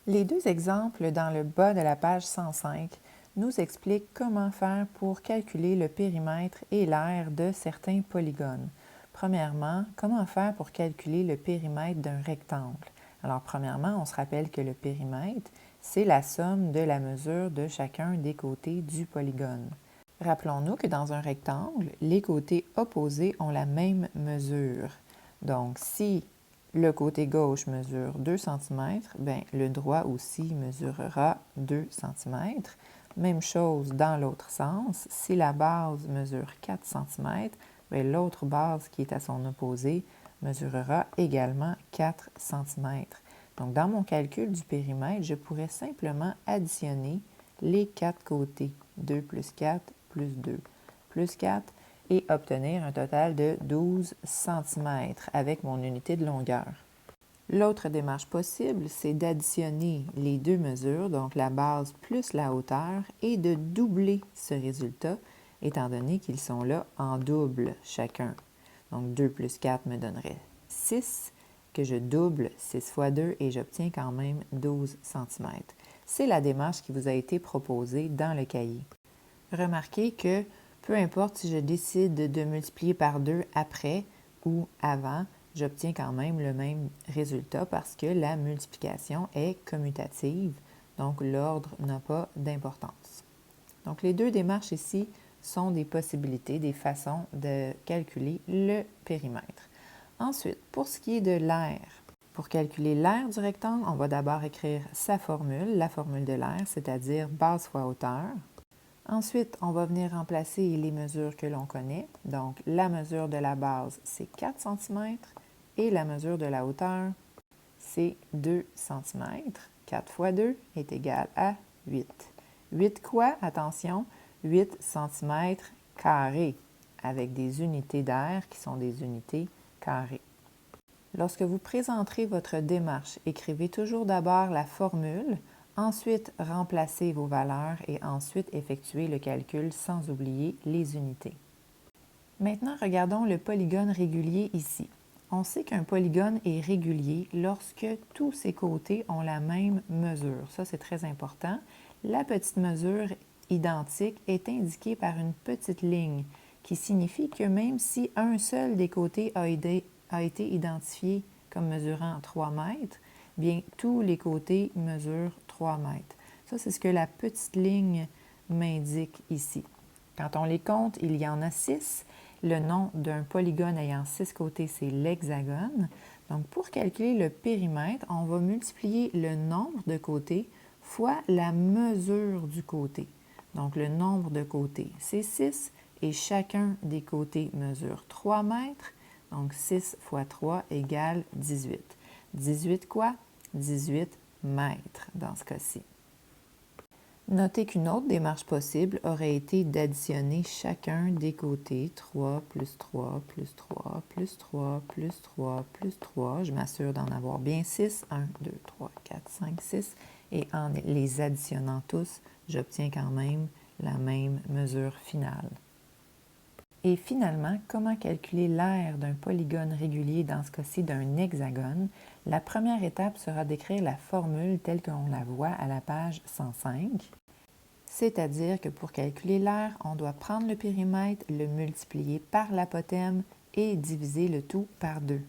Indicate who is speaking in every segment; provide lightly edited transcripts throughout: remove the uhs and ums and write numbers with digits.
Speaker 1: Les deux exemples dans le bas de la page 105 nous expliquent comment faire pour calculer le périmètre et l'aire de certains polygones. Premièrement, comment faire pour calculer le périmètre d'un rectangle? Alors, premièrement, on se rappelle que le périmètre, c'est la somme de la mesure de chacun des côtés du polygone. Rappelons-nous que dans un rectangle, les côtés opposés ont la même mesure. Donc, si le côté gauche mesure 2 cm, bien, le droit aussi mesurera 2 cm. Même chose dans l'autre sens. Si la base mesure 4 cm, bien, l'autre base qui est à son opposé mesurera également 4 cm. Donc, dans mon calcul du périmètre, je pourrais simplement additionner les quatre côtés. 2 plus 4 plus 2 plus 4 et obtenir un total de 12 cm avec mon unité de longueur. L'autre démarche possible, c'est d'additionner les deux mesures, donc la base plus la hauteur, et de doubler ce résultat, étant donné qu'ils sont là en double chacun. Donc 2 plus 4 me donnerait 6, que je double 6 fois 2 et j'obtiens quand même 12 cm. C'est la démarche qui vous a été proposée dans le cahier. Remarquez que peu importe si je décide de multiplier par 2 après ou avant, j'obtiens quand même le même résultat parce que la multiplication est commutative, donc l'ordre n'a pas d'importance. Donc les deux démarches ici sont des possibilités, des façons de calculer le périmètre. Ensuite, pour ce qui est de l'aire, pour calculer l'aire du rectangle, on va d'abord écrire sa formule, la formule de l'aire, c'est-à-dire base fois hauteur. Ensuite, on va venir remplacer les mesures que l'on connaît. Donc, la mesure de la base, c'est 4 cm et la mesure de la hauteur, c'est 2 cm. 4 fois 2 est égal à 8. 8 quoi? Attention, 8 cm carrés avec des unités d'aire qui sont des unités carrées. Lorsque vous présenterez votre démarche, écrivez toujours d'abord la formule, ensuite remplacez vos valeurs et ensuite effectuez le calcul sans oublier les unités. Maintenant, regardons le polygone régulier ici. On sait qu'un polygone est régulier lorsque tous ses côtés ont la même mesure. Ça, c'est très important. La petite mesure identique est indiquée par une petite ligne qui signifie que même si un seul des côtés a été identifié comme mesurant 3 mètres, bien, tous les côtés mesurent 3 mètres. Ça, c'est ce que la petite ligne m'indique ici. Quand on les compte, il y en a 6. Le nom d'un polygone ayant 6 côtés, c'est l'hexagone. Donc, pour calculer le périmètre, on va multiplier le nombre de côtés fois la mesure du côté. Donc, le nombre de côtés, c'est 6 et chacun des côtés mesure 3 mètres. Donc, 6 fois 3 égale 18. 18 quoi? 18 mètres dans ce cas-ci. Notez qu'une autre démarche possible aurait été d'additionner chacun des côtés 3 plus 3 plus 3 plus 3 plus 3 plus 3. Je m'assure d'en avoir bien 6. 1, 2, 3, 4, 5, 6. Et en les additionnant tous, j'obtiens quand même la même mesure finale. Et finalement, comment calculer l'aire d'un polygone régulier, dans ce cas-ci d'un hexagone? La première étape sera d'écrire la formule telle qu'on la voit à la page 105. C'est-à-dire que pour calculer l'aire, on doit prendre le périmètre, le multiplier par l'apothème et diviser le tout par 2.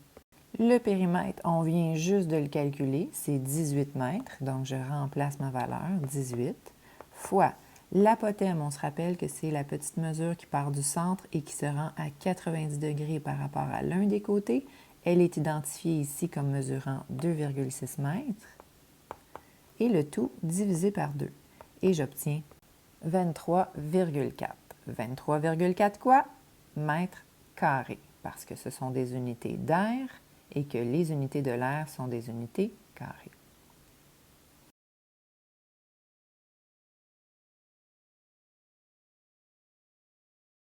Speaker 1: Le périmètre, on vient juste de le calculer, c'est 18 mètres, donc je remplace ma valeur, 18, fois l'apothème, on se rappelle que c'est la petite mesure qui part du centre et qui se rend à 90 degrés par rapport à l'un des côtés. Elle est identifiée ici comme mesurant 2,6 mètres. Et le tout divisé par 2. Et j'obtiens 23,4. 23,4 quoi? Mètres carrés, parce que ce sont des unités d'air et que les unités de l'air sont des unités carrées.